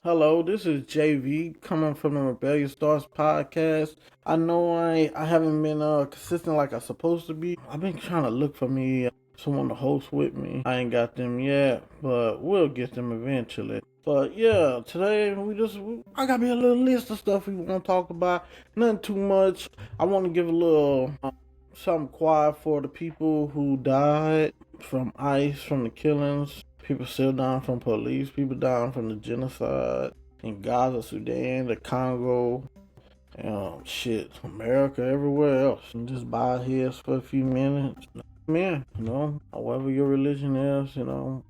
Hello, this is JV coming from the Rebellious Stars podcast. I know I haven't been consistent like I supposed to be. I've been trying to look for me someone to host with me. I ain't got them yet, but we'll get them eventually. But yeah, today I got me a little list of stuff we want to talk about. Nothing too much. I want to give a little something quiet for the people who died from ICE, from the killings. People still dying from police. People dying from the genocide in Gaza, Sudan, the Congo, shit, America, everywhere else. And just bow heads for a few minutes. Man, however your religion is, whatever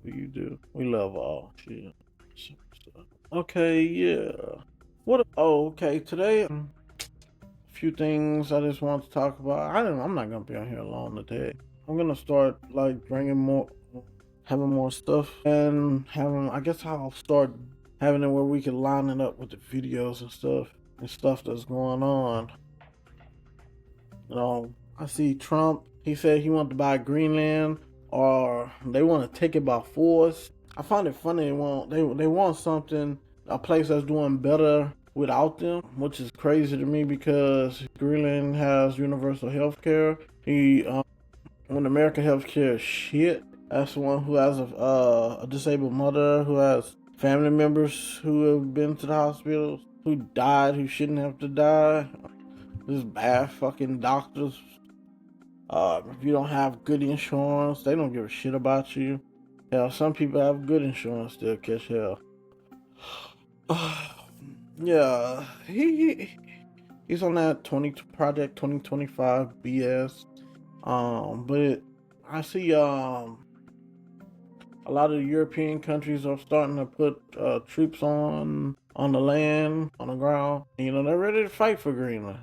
you do, we love all shit. Okay, yeah. Okay, today, a few things I just want to talk about. I'm not gonna be on here alone today. I'm gonna start like bringing more, having more stuff, and I guess I'll start having it where we can line it up with the videos and stuff that's going on. I see Trump. He said he wanted to buy Greenland, or they want to take it by force. I find it funny they want something, a place that's doing better without them, which is crazy to me because Greenland has universal health care. When America health care is shit, that's the one who has a disabled mother, who has family members who have been to the hospitals, who died, who shouldn't have to die. This bad fucking doctors. If you don't have good insurance, they don't give a shit about you. Hell, some people have good insurance still catch hell. Yeah, he's on that Project 2025 BS. I see a lot of the European countries are starting to put troops on the land, on the ground. They're ready to fight for Greenland,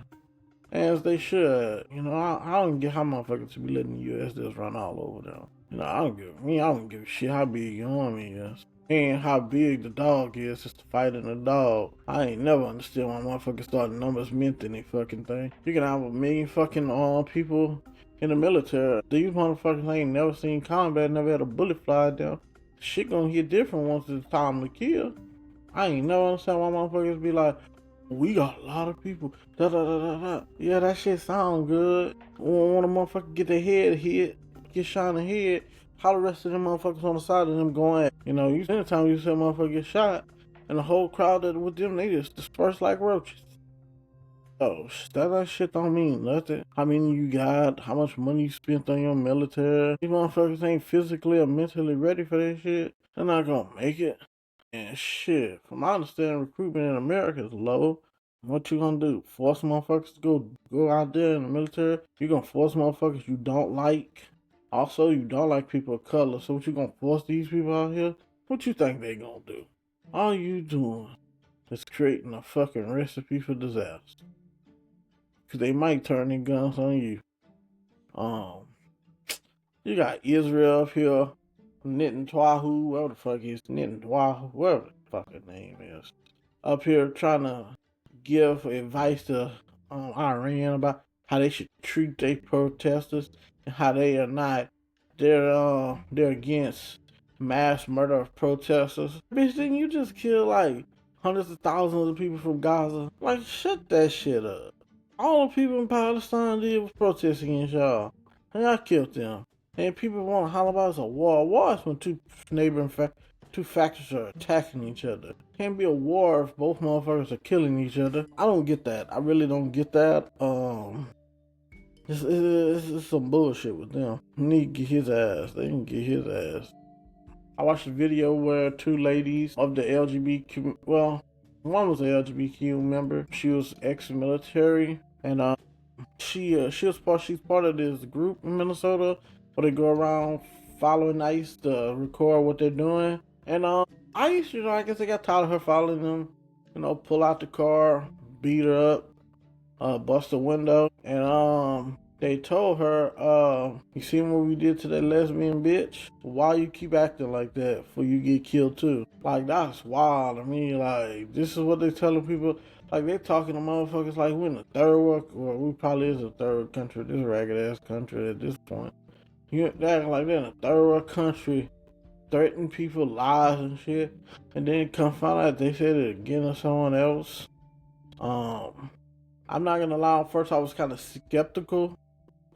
as they should. I don't get how motherfuckers should be letting the U.S. just run all over them. I don't give a shit how big your army is. And how big the dog is just to fight in the dog. I ain't never understood why motherfuckers thought numbers meant any fucking thing. You can have a million fucking people in the military. These motherfuckers ain't never seen combat, never had a bullet fly down. Shit gonna hit different once it's time to kill. I ain't never understand why motherfuckers be like, we got a lot of people. Da da da da da. Yeah, that shit sound good. When a motherfucker get their head hit, get shot in the head, how the rest of them motherfuckers on the side of them going at? Anytime you see a motherfucker get shot, and the whole crowd that with them, they just disperse like roaches. Oh, that shit don't mean nothing. How many you got? How much money you spent on your military? These motherfuckers ain't physically or mentally ready for that shit. They're not gonna make it. And shit, from my understanding, recruitment in America is low. What you gonna do? Force motherfuckers to go out there in the military? You gonna force motherfuckers you don't like? Also, you don't like people of color, so what you gonna force these people out here? What you think they gonna do? All you doing is creating a fucking recipe for disaster. Cause they might turn their guns on you. You got Israel up here, Netanyahu, whatever the fuck is Netanyahu, whatever the fuck his name is, up here trying to give advice to Iran about how they should treat their protesters and how they are not. They're against mass murder of protesters. Bitch, didn't you just kill like hundreds of thousands of people from Gaza? Like, shut that shit up. All the people in Palestine did was protest against y'all, and y'all killed them. And people want to holler about it's a war. A war is when two factions are attacking each other. Can't be a war if both motherfuckers are killing each other. I don't get that. I really don't get that. It's some bullshit with them. They need to get his ass. They can get his ass. I watched a video where two ladies of the LGBTQ, well, one was an LGBTQ member. She was ex-military, and she's part of this group in Minnesota where they go around following ICE to record what they're doing. And ICE, I guess they got tired of her following them. Pull out the car, beat her up, bust the window, and they told her, you seen what we did to that lesbian bitch? Why you keep acting like that before you get killed too? Like, that's wild to me. Like, this is what they telling people. Like, they talking to motherfuckers like we in the third world, or we probably is a third country, this ragged ass country at this point. They acting like they're in a third world country, threaten people, lies and shit, and then come find out they said it again to someone else. I'm not gonna lie. At first, I was kind of skeptical.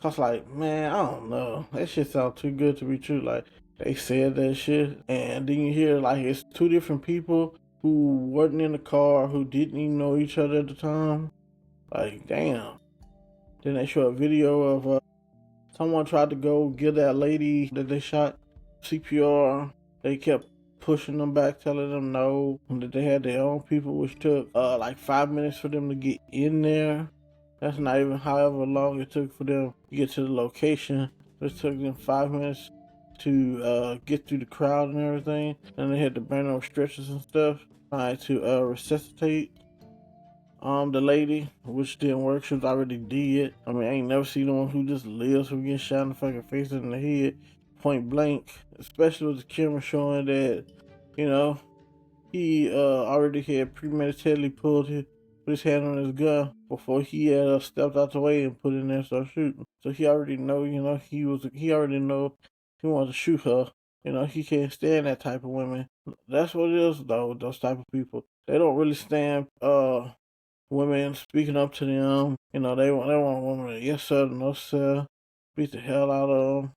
Cause like, man, I don't know. That shit sounds too good to be true. Like they said that shit, and then you hear like it's two different people who wasn't in the car, who didn't even know each other at the time. Like, damn. Then they show a video of someone tried to go get that lady that they shot CPR. They kept pushing them back, telling them no, that they had their own people, which took like 5 minutes for them to get in there. That's not even however long it took for them to get to the location. It took them 5 minutes to get through the crowd and everything. And they had to bring on stretchers and stuff, trying to resuscitate the lady, which didn't work. She was already dead. I mean, I ain't never seen one who just lives from getting shot in the fucking face and in the head, point blank. Especially with the camera showing that, you know, he already had premeditatedly put his hand on his gun before he had stepped out the way and put in there and started shooting. So he already know, you know, he already know he wanted to shoot her. You know, he can't stand that type of women. That's what it is though, those type of people. They don't really stand women speaking up to them. You know, they want a woman to yes sir, no sir, beat the hell out of them,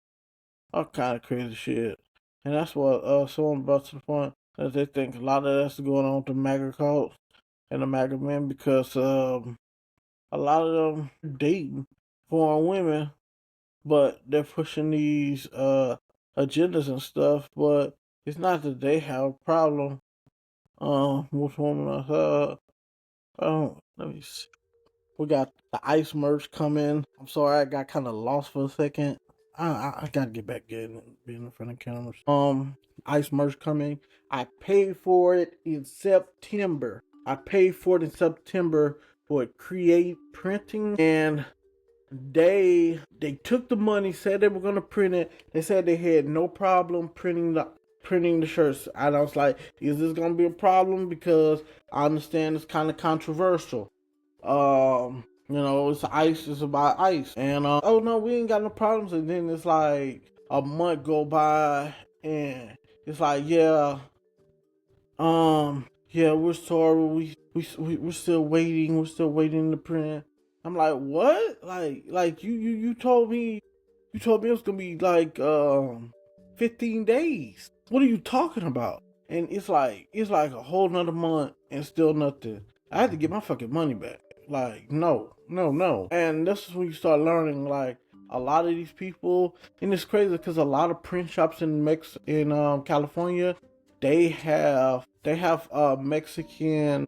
all kind of crazy shit. And that's what someone brought to the point that they think a lot of that's going on with the MAGA cult and the MAGA men because a lot of them dating foreign women, but they're pushing these agendas and stuff. But it's not that they have a problem with women. Let me see. We got the ice merch coming. I'm sorry, I got kind of lost for a second. I gotta get back being in front of cameras. Ice merch coming. I paid for it in September. For Create Printing, and they took the money, said they were gonna print it. They said they had no problem printing the shirts. And I was like, is this gonna be a problem? Because I understand it's kind of controversial. You know, it's about ice. And oh no, we ain't got no problems. And then it's like a month go by and it's like, yeah, we're sorry. We're still waiting. We're still waiting to print. I'm like, what? Like you told me it was gonna be like 15 days. What are you talking about? And it's like a whole nother month and still nothing. I had to get my fucking money back. Like, no. And this is when you start learning like a lot of these people, and it's crazy because a lot of print shops in California, they have Mexican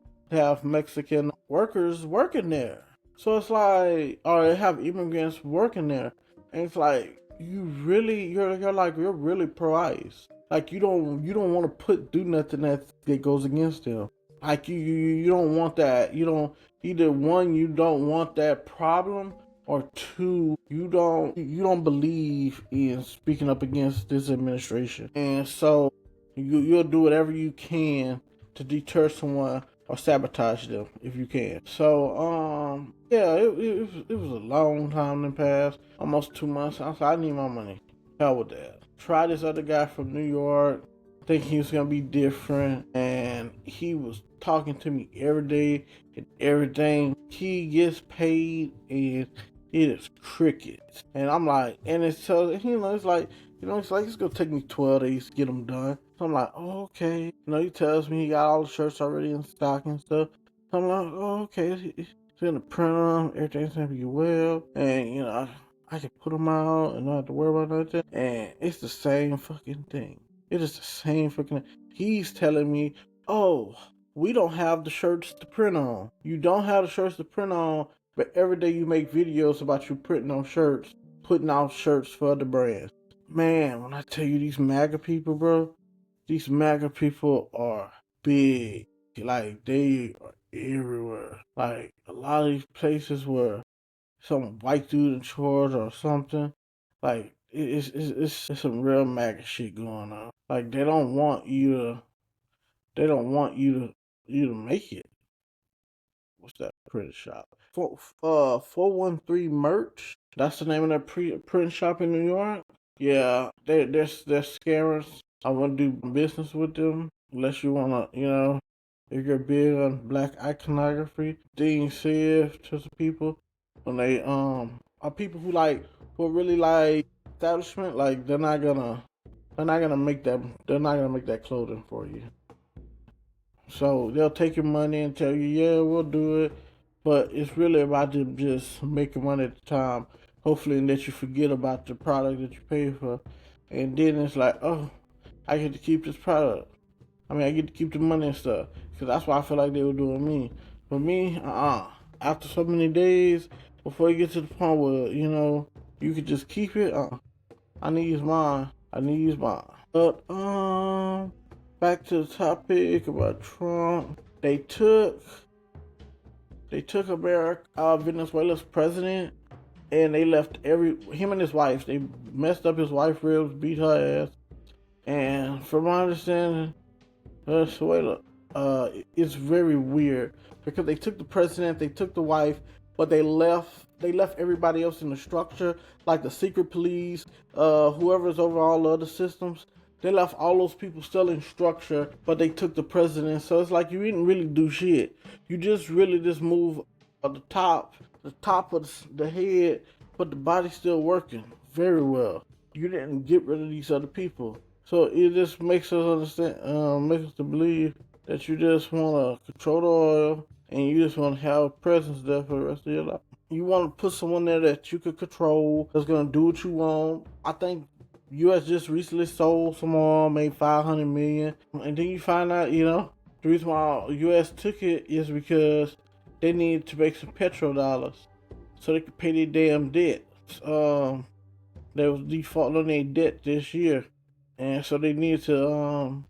workers working there. So it's like, or they have immigrants working there, and it's like you're really pro ICE. Like you don't want to do nothing that goes against them. Like you don't want that. You don't, either one, you don't want that problem, or two, you don't believe in speaking up against this administration. And so you'll do whatever you can to deter someone or sabotage them if you can. So yeah, it was a long time in the past, almost 2 months. I said, I need my money. Hell with that. Try this other guy from New York, thinking he was gonna be different, and he was talking to me every day and everything. He gets paid and it is crickets. And I'm like, and it's so, it's like, it's gonna take me 12 days to get them done. So I'm like, oh, okay. He tells me he got all the shirts already in stock and stuff. So I'm like, oh, okay. He's gonna print them. Everything's gonna be well. And, I can put them out and not have to worry about nothing. And it's the same fucking thing. It is the same fucking thing. He's telling me, oh, we don't have the shirts to print on. You don't have the shirts to print on, but every day you make videos about you printing on shirts, putting out shirts for other brands. Man, when I tell you these MAGA people, bro, these MAGA people are big. Like, they are everywhere. Like, a lot of these places where some white dude in charge or something, like, it's some real MAGA shit going on. Like, they don't want you to make it. What's that print shop? 413 merch. That's the name of that print shop in New York. Yeah, they're scammers. I wouldn't do business with them unless you wanna, if you're big on black iconography. Being said to the people when they are people who are really like establishment, like they're not gonna make that clothing for you. So they'll take your money and tell you, yeah, we'll do it. But it's really about them just making money at the time. Hopefully, and let you forget about the product that you paid for. And then it's like, oh, I get to keep this product. I mean, I get to keep the money and stuff. Because that's why I feel like they were doing me. But me, after so many days, before you get to the point where, you could just keep it, I need to use mine. I need to use mine. But, back to the topic about Trump. They took America, Venezuela's president, and they left him and his wife. They messed up his wife's ribs, beat her ass, and from my understanding, Venezuela, it's very weird because they took the president, they took the wife, but they left everybody else in the structure, like the secret police, whoever's over all the other systems. They left all those people still in structure, but they took the president. So it's like you didn't really do shit. You just really just move the top of the head, but the body's still working very well. You didn't get rid of these other people. So it just makes us makes us to believe that you just want to control the oil and you just want to have a presence there for the rest of your life. You want to put someone there that you could control, that's gonna do what you want. I think U.S. just recently sold some oil, made 500 million, and then you find out, the reason why U.S. took it is because they needed to make some petrodollars so they could pay their damn debt. They was defaulting on their debt this year, and so they needed to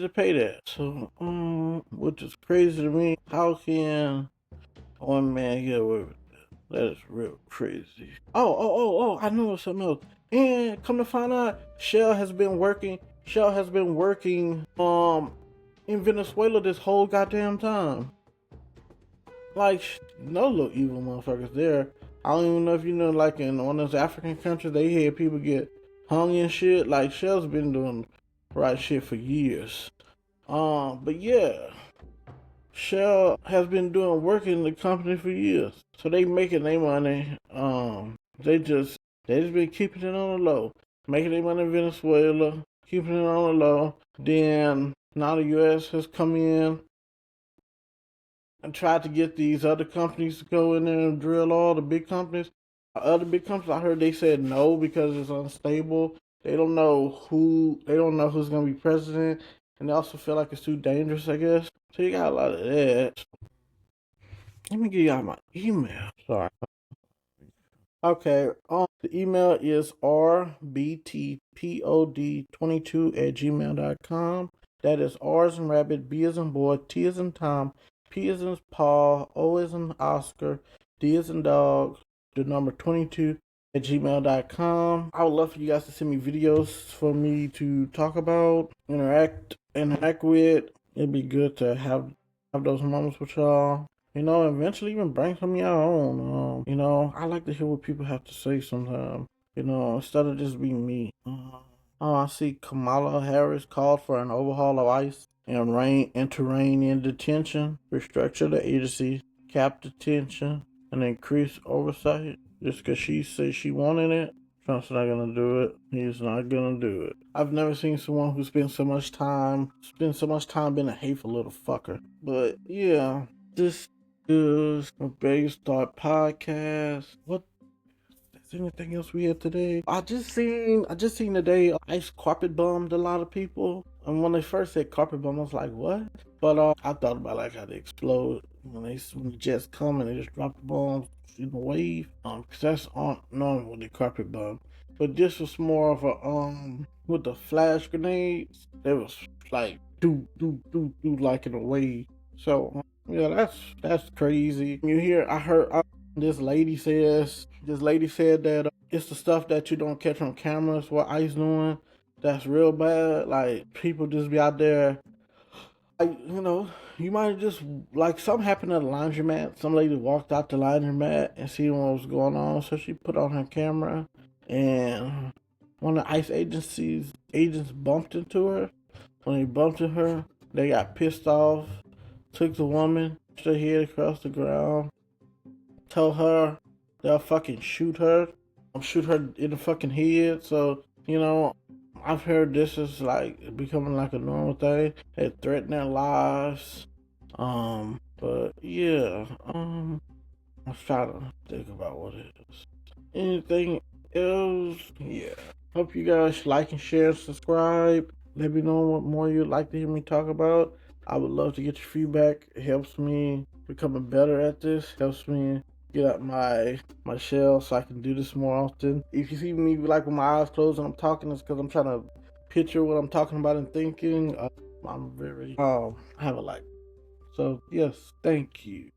pay that. So, which is crazy to me. How can one man get away with that? That is real crazy. Oh! I know something else. And come to find out, Shell has been working. In Venezuela this whole goddamn time. Like, no little evil motherfuckers there. I don't even know if you know, like in one of those African countries, they had people get hung and shit. Like Shell's been doing right shit for years. But yeah, Shell has been doing work in the company for years, so they making their money. They just been keeping it on the low, making their money in Venezuela, keeping it on the low. Then now the U.S. has come in and tried to get these other companies to go in there and drill all the big companies. Other big companies, I heard they said no because it's unstable. They don't know who's gonna be president, and they also feel like it's too dangerous, I guess. So you got a lot of that. Let me give y'all my email. Sorry. Okay. The email is rbtpod22@gmail.com. That is R as in rabbit, B as in boy, T as in Tom, P as in Paul, O as in Oscar, D as in dog, the number 22@gmail.com. I would love for you guys to send me videos for me to talk about, interact with. It'd be good to have those moments with y'all. Eventually even bring some of your own. I like to hear what people have to say sometimes. Instead of just being me. I see Kamala Harris called for an overhaul of ICE and to rein in detention, restructure the agency, cap detention, and increase oversight. Just because she says she wanted it, Trump's not gonna do it. He's not gonna do it. I've never seen someone who spends so much time being a hateful little fucker. But yeah, this is a Big Start podcast. What? Is anything else we had today? I just seen today ICE carpet bombed a lot of people. And when they first said carpet bomb, I was like, what? But I thought about like how they explode when the jets come and they just drop the bombs in the wave. Because that's normal with the carpet bomb. But this was more of a with the flash grenades. It was like do like in a wave. So yeah, that's crazy. I heard this lady said that it's the stuff that you don't catch on cameras what ICE doing that's real bad. Like people just be out there, like you might just like something happened at a laundromat. Some lady walked out the laundromat and seen what was going on, so she put on her camera and one of the ICE agencies agents bumped into her. When they bumped into her, they got pissed off, took the woman, pushed her head across the ground, told her they'll fucking shoot her, shoot her in the fucking head. So, I've heard this is like becoming like a normal thing. They threaten their lives. But yeah, I'm trying to think about what it is. Anything else? Yeah. Hope you guys like and share and subscribe. Let me know what more you'd like to hear me talk about. I would love to get your feedback. It helps me becoming better at this. Helps me get out my shell so I can do this more often. If you see me like with my eyes closed and I'm talking, it's because I'm trying to picture what I'm talking about and thinking. I'm very I have a light. So yes, thank you.